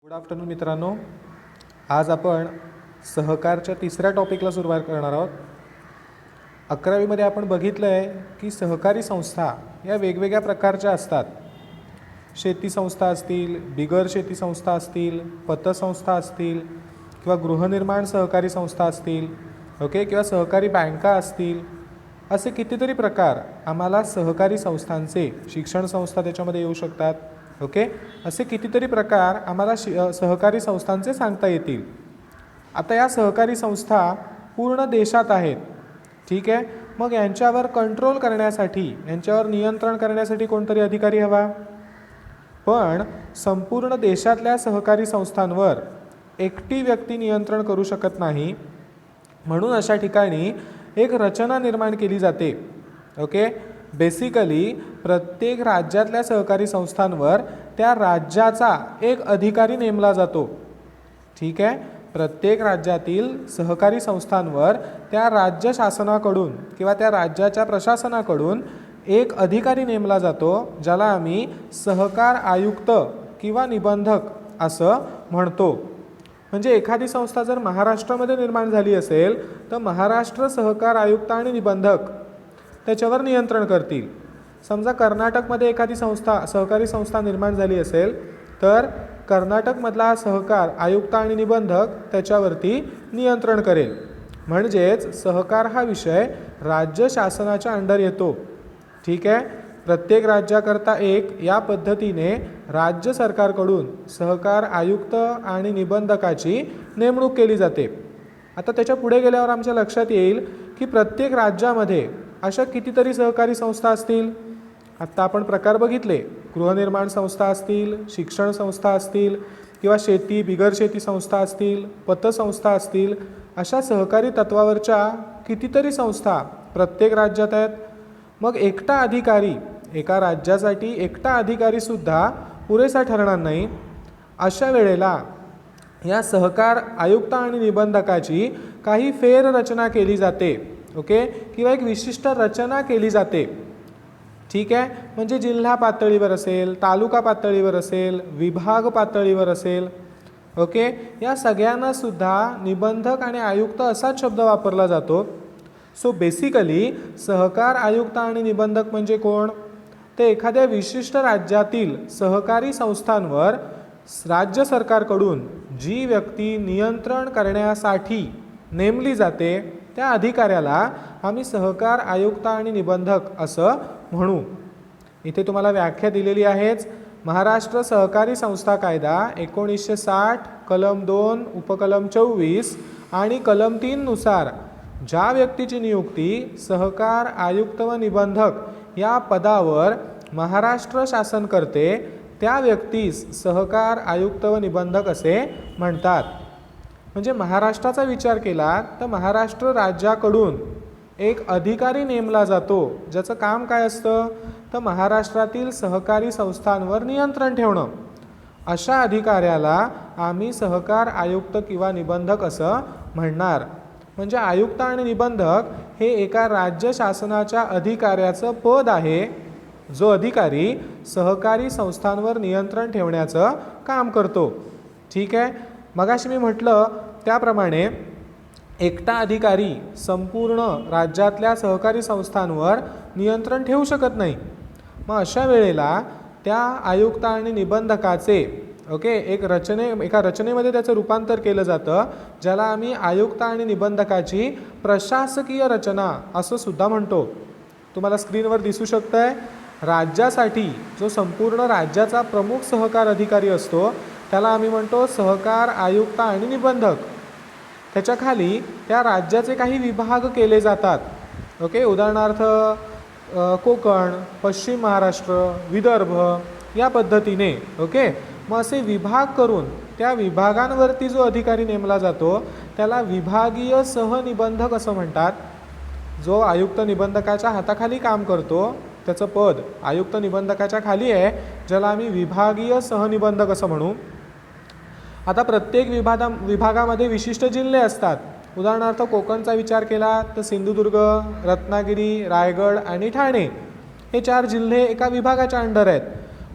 Good afternoon मित्रांनो. आज आपण सहकारच्या तिसऱ्या टॉपिकला सुरुवात करणार आहोत. 11वीमध्ये आपण बघितलं आहे की सहकारी संस्था या वेगवेगळ्या प्रकारच्या असतात. शेती संस्था असतील, बिगर शेती संस्था असतील, पतसंस्था असतील किंवा गृहनिर्माण सहकारी संस्था असतील, किंवा सहकारी बँका असतील. असे कितीतरी प्रकार आम्हाला सहकारी संस्थांचे, शिक्षण संस्था त्याच्यामध्ये येऊ शकतात. असे कितीतरी प्रकार आम्हाला सहकारी संस्थांचे सांगता येतील. आता या सहकारी संस्था पूर्ण देशात आहेत. ठीक आहे, मग यांच्यावर कंट्रोल करण्यासाठी, यांच्यावर नियंत्रण करण्यासाठी कोणतरी अधिकारी हवा. पण संपूर्ण देशातल्या सहकारी संस्थांवर एकटी व्यक्ती नियंत्रण करू शकत नाही. म्हणून अशा ठिकाणी एक रचना निर्माण केली जाते. बेसिकली प्रत्येक राज्यातल्या सहकारी संस्थांवर त्या राज्याचा एक अधिकारी नेमला जातो. ठीक आहे, प्रत्येक राज्यातील सहकारी संस्थांवर त्या राज्य शासनाकडून किंवा त्या राज्याच्या प्रशासनाकडून एक अधिकारी नेमला जातो, ज्याला आम्ही सहकार आयुक्त किंवा निबंधक असं म्हणतो. म्हणजे एखादी संस्था जर महाराष्ट्रामध्ये निर्माण झाली असेल तर महाराष्ट्र सहकार आयुक्त आणि निबंधक त्याच्यावर नियंत्रण करतील. समजा कर्नाटकमध्ये एखादी संस्था, सहकारी संस्था निर्माण झाली असेल तर कर्नाटकमधला सहकार आयुक्त आणि निबंधक त्याच्यावरती नियंत्रण करेल. म्हणजेच सहकार हा विषय राज्य शासनाच्या अंडर येतो. ठीक आहे, प्रत्येक राज्याकरता एक या पद्धतीने राज्य सरकारकडून सहकार आयुक्त आणि निबंधकाची नेमणूक केली जाते. आता त्याच्या पुढे गेल्यावर आमच्या लक्षात येईल की प्रत्येक राज्यामध्ये अशा कितीतरी सहकारी संस्था असतील. आत्ता आपण प्रकार बघितले, गृहनिर्माण संस्था असतील, शिक्षण संस्था असतील किंवा शेती बिगर शेती संस्था असतील, पतसंस्था असतील. अशा सहकारी तत्वावरच्या कितीतरी संस्था प्रत्येक राज्यात आहेत. मग एकटा अधिकारी, एका राज्यासाठी एकटा अधिकारीसुद्धा पुरेसा ठरणार नाही. अशा वेळेला या सहकार आयुक्त आणि निबंधकाची काही फेररचना केली जाते. किंवा एक विशिष्ट रचना केली जाते. ठीक आहे, म्हणजे जिल्हा पातळीवर असेल, तालुका पातळीवर असेल, विभाग पातळीवर असेल. या सगळ्यांना सुद्धा निबंधक आणि आयुक्त असाच शब्द वापरला जातो. सो बेसिकली सहकार आयुक्त आणि निबंधक म्हणजे कोण? ते एखाद्या विशिष्ट राज्यातील सहकारी संस्थांवर राज्य सरकारकडून जी व्यक्ती नियंत्रण करण्यासाठी नेमली जाते त्या अधिकाऱ्याला आम्ही सहकार आयुक्त आणि निबंधक असं म्हणू. इथे तुम्हाला व्याख्या दिलेली आहेच. महाराष्ट्र सहकारी संस्था कायदा 1960 कलम 2 उपकलम 24 आणि कलम 3 नुसार ज्या व्यक्तीची नियुक्ती सहकार आयुक्त व निबंधक या पदावर महाराष्ट्र शासन करते त्या व्यक्तीस सहकार आयुक्त व निबंधक असे म्हणतात. म्हणजे महाराष्ट्राचा विचार केला तर महाराष्ट्र राज्याकडून एक अधिकारी नेमला जातो, ज्याचं काम काय असतं तर महाराष्ट्रातील सहकारी संस्थांवर नियंत्रण ठेवणं. अशा अधिकाऱ्याला आम्ही सहकार आयुक्त किंवा निबंधक असं म्हणणार. म्हणजे आयुक्त आणि निबंधक हे एका राज्य शासनाच्या अधिकाऱ्याचं पद आहे, जो अधिकारी सहकारी संस्थांवर नियंत्रण ठेवण्याचं काम करतो. ठीक आहे, मगाशी मी म्हटलं त्याप्रमाणे एकटा अधिकारी संपूर्ण राज्यातल्या सहकारी संस्थांवर नियंत्रण ठेवू शकत नाही. मग अशा वेळेला त्या आयुक्त आणि निबंधकाचे एका रचनेमध्ये त्याचं रूपांतर केलं जातं, ज्याला आम्ही आयुक्त आणि निबंधकाची प्रशासकीय रचना असं सुद्धा म्हणतो. तुम्हाला स्क्रीनवर दिसू शकतंय. राज्यासाठी जो संपूर्ण राज्याचा प्रमुख सहकार अधिकारी असतो त्याला आम्ही म्हणतो सहकार आयुक्त आणि निबंधक. त्याच्याखाली त्या राज्याचे काही विभाग केले जातात. उदाहरणार्थ कोकण, पश्चिम महाराष्ट्र, विदर्भ या पद्धतीने. मग असे विभाग करून त्या विभागांवरती जो अधिकारी नेमला जातो त्याला विभागीय सहनिबंधक असं म्हणतात. जो आयुक्त निबंधकाच्या हाताखाली काम करतो त्याचं पद आयुक्त निबंधकाच्या खाली आहे, ज्याला आम्ही विभागीय सहनिबंधक असं म्हणू. आता प्रत्येक विभागामध्ये विशिष्ट जिल्हे असतात. उदाहरणार्थ कोकणचा विचार केला तर सिंधुदुर्ग, रत्नागिरी, रायगड आणि ठाणे हे 4 जिल्हे एका विभागाच्या अंडर आहेत.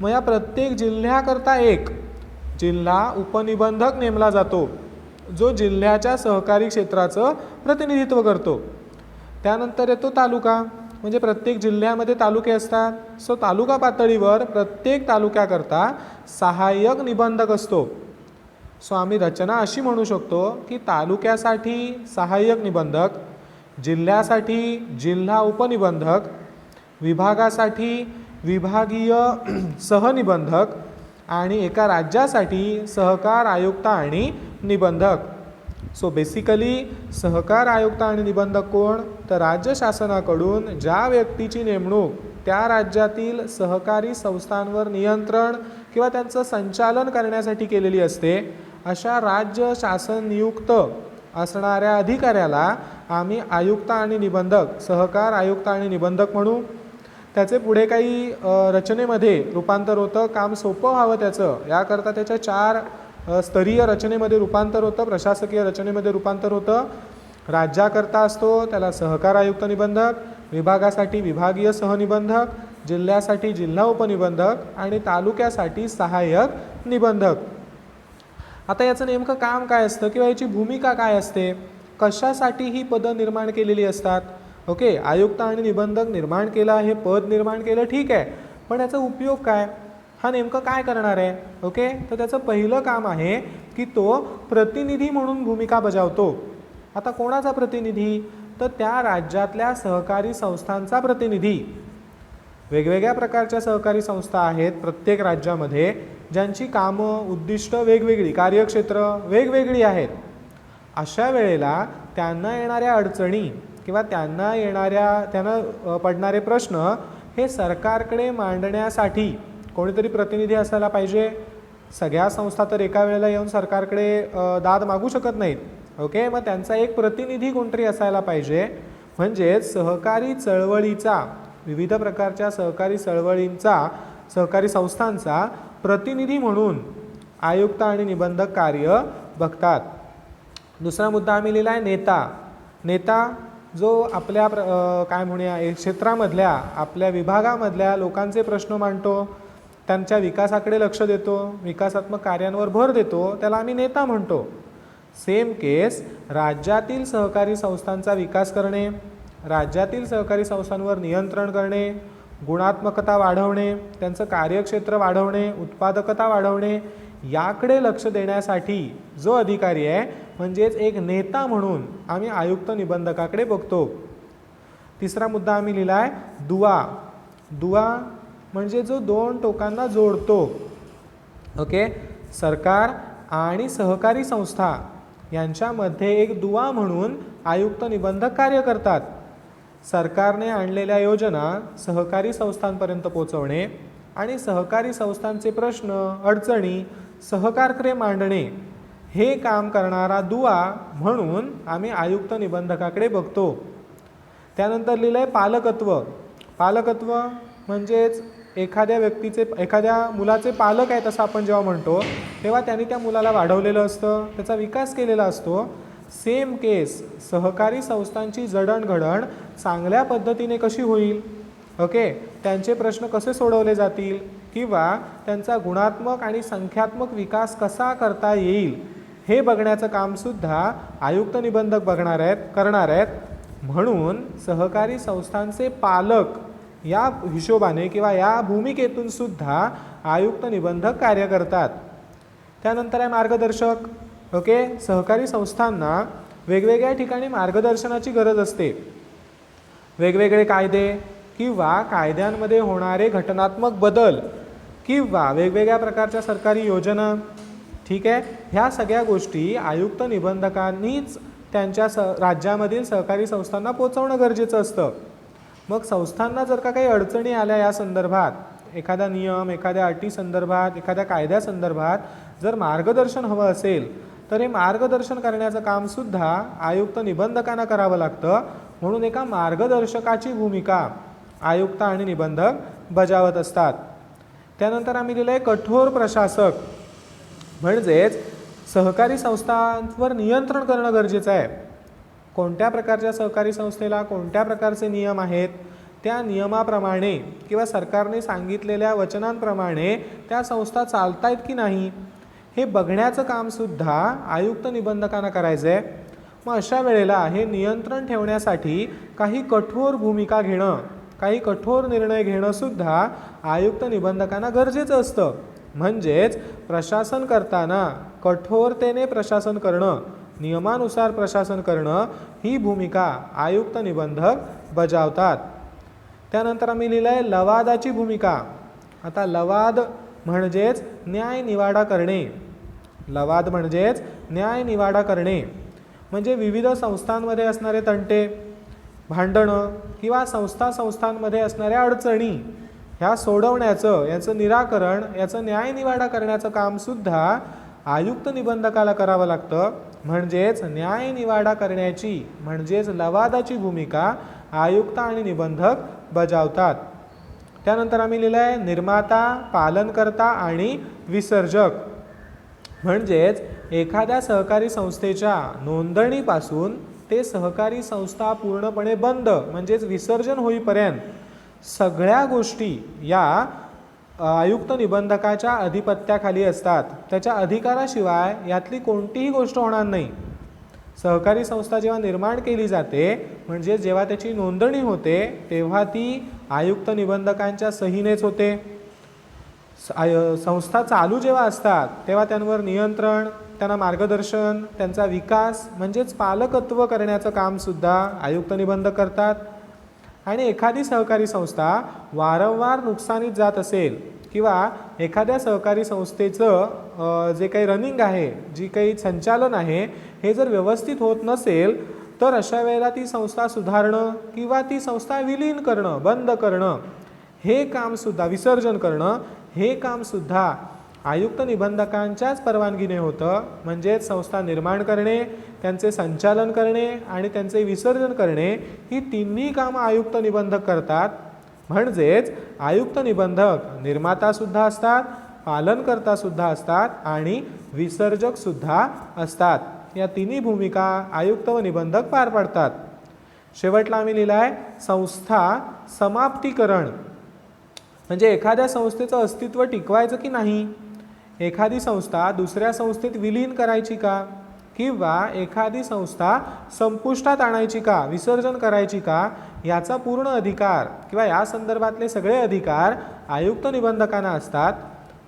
मग या प्रत्येक जिल्ह्याकरता एक जिल्हा उपनिबंधक नेमला जातो, जो जिल्ह्याच्या सहकारी क्षेत्राचं प्रतिनिधित्व करतो. त्यानंतर येतो तालुका, म्हणजे प्रत्येक जिल्ह्यामध्ये तालुके असतात. सो तालुका पातळीवर प्रत्येक तालुक्याकरता सहाय्यक निबंधक असतो. सो आम्ही रचना अशी म्हणू शकतो की तालुक्यासाठी सहाय्यक निबंधक, जिल्ह्यासाठी जिल्हा उपनिबंधक, विभागासाठी विभागीय सहनिबंधक आणि एका राज्यासाठी सहकार आयुक्त आणि निबंधक. सो बेसिकली सहकार आयुक्त आणि निबंधक कोण, तर राज्य शासनाकडून ज्या व्यक्तीची नेमणूक त्या राज्यातील सहकारी संस्थांवर नियंत्रण किंवा त्यांचं संचालन करण्यासाठी केलेली असते, अशा राज्य शासन नियुक्त असणाऱ्या अधिकाऱ्याला आम्ही आयुक्त आणि निबंधक, सहकार आयुक्त आणि निबंधक म्हणू. त्याचे पुढे काही रचनेमध्ये रूपांतर होतं, काम सोपं व्हावं त्याचं, याकरता त्याच्या 4 स्तरीय रचनेमध्ये रूपांतर होतं, प्रशासकीय रचनेमध्ये रूपांतर होतं. राज्याकरता असतो त्याला सहकार आयुक्त निबंधक, विभागासाठी विभागीय सहनिबंधक, जिल्ह्यासाठी जिल्हा उपनिबंधक आणि तालुक्यासाठी सहाय्यक निबंधक. आता याचं नेमकं काम काय असतं किंवा याची भूमिका काय असते, कशासाठी ही पदं निर्माण केलेली असतात. ओके, आयुक्त आणि निबंधक निर्माण केलं, हे पद निर्माण केलं, ठीक आहे, पण याचा उपयोग काय, हा नेमकं काय करणार आहे. ओके, तर त्याचं पहिलं काम आहे की तो प्रतिनिधी म्हणून भूमिका बजावतो. आता कोणाचा प्रतिनिधी, तर त्या राज्यातल्या सहकारी संस्थांचा प्रतिनिधी. वेगवेगळ्या प्रकारच्या सहकारी संस्था आहेत प्रत्येक राज्यामध्ये, ज्यांची कामं, उद्दिष्ट वेगवेगळी, कार्यक्षेत्र वेगवेगळी आहेत. अशा वेळेला त्यांना येणाऱ्या अडचणी किंवा त्यांना पडणारे प्रश्न हे सरकारकडे मांडण्यासाठी कोणीतरी प्रतिनिधी असायला पाहिजे. सगळ्या संस्था तर एका वेळेला येऊन सरकारकडे दाद मागू शकत नाहीत. ओके, मग त्यांचा एक प्रतिनिधी कोणतरी असायला पाहिजे. म्हणजेच सहकारी चळवळीचा, विविध प्रकारच्या सहकारी चळवळींचा, सहकारी संस्थांचा प्रतिनिधी म्हणून आयुक्त आणि निबंधक कार्य बघतात. दुसरा मुद्दा आम्ही लिहिला आहे नेता. नेता जो आपल्या काय म्हणूया क्षेत्रामधल्या, आपल्या विभागामधल्या लोकांचे प्रश्न मांडतो, त्यांच्या विकासाकडे लक्ष देतो, विकासात्मक कार्यांवर भर देतो, त्याला आम्ही नेता म्हणतो. सेम केस राज्यातील सहकारी संस्थांचा विकास करणे, राज्यातील सहकारी संस्थांवर नियंत्रण करणे, गुणात्मकता वाढवणे, त्यांचं कार्यक्षेत्र वाढवणे, उत्पादकता वाढवणे, याकडे लक्ष देण्यासाठी जो अधिकारी आहे, म्हणजेच एक नेता म्हणून आम्ही आयुक्त निबंधकाकडे बघतो. तिसरा मुद्दा आम्ही लिहिला आहे दुवा. दुवा म्हणजे जो 2 टोकांना जोडतो. ओके, सरकार आणि सहकारी संस्था यांच्यामध्ये एक दुवा म्हणून आयुक्त निबंधक कार्य करतात. सरकारने आणलेल्या योजना सहकारी संस्थांपर्यंत पोहोचवणे आणि सहकारी संस्थांचे प्रश्न, अडचणी सहकारकडे मांडणे, हे काम करणारा दुवा म्हणून आम्ही आयुक्त निबंधकाकडे बघतो. त्यानंतर लिहिलं आहे पालकत्व. पालकत्व म्हणजेच एखाद्या मुलाचे पालक आहेत असं आपण जेव्हा म्हणतो, तेव्हा त्यांनी त्या मुलाला वाढवलेलं असतं, त्याचा विकास केलेला असतो. सेम केस सहकारी संस्थांची जडणघडण चांगल्या पद्धतीने कशी होईल, ओके, त्यांचे प्रश्न कसे सोडवले जातील किंवा त्यांचा गुणात्मक आणि संख्यात्मक विकास कसा करता येईल, हे बघण्याचं कामसुद्धा आयुक्त निबंधक करणार आहेत. म्हणून सहकारी संस्थांचे पालक या हिशोबाने किंवा या भूमिकेतून सुद्धा आयुक्त निबंधक कार्य करतात. त्यानंतर आहे मार्गदर्शक. ओके, सहकारी संस्थांना वेगवेगळ्या ठिकाणी मार्गदर्शनाची गरज असते. वेगवेगळे कायदे किंवा कायद्यांमध्ये होणारे घटनात्मक बदल किंवा वेगवेगळ्या प्रकारच्या सरकारी योजना, ठीक आहे, ह्या सगळ्या गोष्टी आयुक्त निबंधकांनीच त्यांच्या राज्यामधील सहकारी संस्थांना पोहोचवणं गरजेचं असतं. मग संस्थांना जर का काही अडचणी आल्या या संदर्भात, एखादा नियम, एखाद्या अटी संदर्भात, एखाद्या कायद्यासंदर्भात जर मार्गदर्शन हवं असेल, तर हे मार्गदर्शन करण्याचं कामसुद्धा आयुक्त निबंधकांना करावं लागतं. म्हणून एका मार्गदर्शकाची भूमिका आयुक्त आणि निबंधक बजावत असतात. त्यानंतर आम्ही दिलं आहे कठोर प्रशासक. म्हणजेच सहकारी संस्थांवर नियंत्रण करणं गरजेचं आहे. कोणत्या प्रकारच्या सहकारी संस्थेला कोणत्या प्रकारचे नियम आहेत, त्या नियमाप्रमाणे किंवा सरकारने सांगितलेल्या वचनांप्रमाणे त्या संस्था चालतायत की नाही, हे बघण्याचं कामसुद्धा आयुक्त निबंधकांना करायचं आहे. मग अशा वेळेला हे नियंत्रण ठेवण्यासाठी काही कठोर भूमिका घेणं, काही कठोर निर्णय घेणंसुद्धा आयुक्त निबंधकांना गरजेचं असतं. म्हणजेच प्रशासन करताना कठोरतेने प्रशासन करणं, नियमानुसार प्रशासन करणं ही भूमिका आयुक्त निबंधक बजावतात. त्यानंतर आम्ही लिहिलं आहे लवादाची भूमिका. आता लवाद म्हणजेच न्याय निवाडा करणे. लवाद म्हणजेच न्याय निवाडा करणे म्हणजे विविध संस्थांमध्ये असणारे तंटे, भांडणं किंवा संस्थांमध्ये असणाऱ्या अडचणी ह्या सोडवण्याचं, याचं निराकरण, याचं न्याय निवाडा करण्याचं कामसुद्धा आयुक्त निबंधकाला करावं लागतं. म्हणजेच न्याय निवाडा करण्याची म्हणजेच लवादाची भूमिका आयुक्त आणि निबंधक बजावतात. त्यानंतर आम्ही लिहिलं आहे निर्माता, पालनकर्ता आणि विसर्जक. म्हणजेच एखाद्या सहकारी संस्थेच्या नोंदणीपासून ते सहकारी संस्था पूर्णपणे बंद म्हणजेच विसर्जन होईपर्यंत सगळ्या गोष्टी या आयुक्त निबंधकाच्या अधिपत्याखाली असतात. त्याच्या अधिकाराशिवाय यातली कोणतीही गोष्ट होणार नाही. सहकारी संस्था जेव्हा निर्माण केली जाते म्हणजे जेव्हा त्याची नोंदणी होते तेव्हा ती आयुक्त निबंधकांच्या सहीनेच होते. संस्था चालू जेव्हा असतात तेव्हा त्यांवर नियंत्रण, त्यांना मार्गदर्शन, त्यांचा विकास म्हणजेच पालकत्व करण्याचं कामसुद्धा आयुक्त निबंधक करतात. आणि एखादी सहकारी संस्था वारंवार नुकसानीत जात असेल किंवा एखाद्या सहकारी संस्थेचं जे काही रनिंग आहे, जी काही संचालन आहे हे जर व्यवस्थित होत नसेल तर अशा वेळेला ती संस्था सुधारणं किंवा ती संस्था विलीन करणं, बंद करणं हे कामसुद्धा, विसर्जन करणं हे कामसुद्धा आयुक्त निबंधकांच्याच परवानगीने होतं. म्हणजेच संस्था निर्माण करणे, त्यांचे संचालन करणे आणि त्यांचे विसर्जन करणे ही तिन्ही कामं आयुक्त निबंधक करतात. म्हणजेच आयुक्त निबंधक निर्मातासुद्धा असतात, पालनकर्तासुद्धा असतात आणि विसर्जकसुद्धा असतात. या तिन्ही भूमिका आयुक्त व निबंधक पार पाडतात. शेवटला आम्ही लिहिलं आहे संस्था समाप्तीकरण. म्हणजे एखाद्या संस्थेचं अस्तित्व टिकवायचं की नाही, एखादी संस्था दुसऱ्या संस्थेत विलीन करायची का किंवा एखादी संस्था संपुष्टात आणायची का, विसर्जन करायची का, याचा पूर्ण अधिकार किंवा या संदर्भातले सगळे अधिकार आयुक्त निबंधकांना असतात.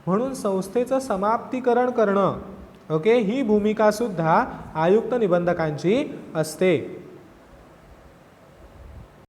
म्हणून संस्थेचं समाप्तीकरण करणं ही भूमिकासुद्धा आयुक्त निबंधकांची असते.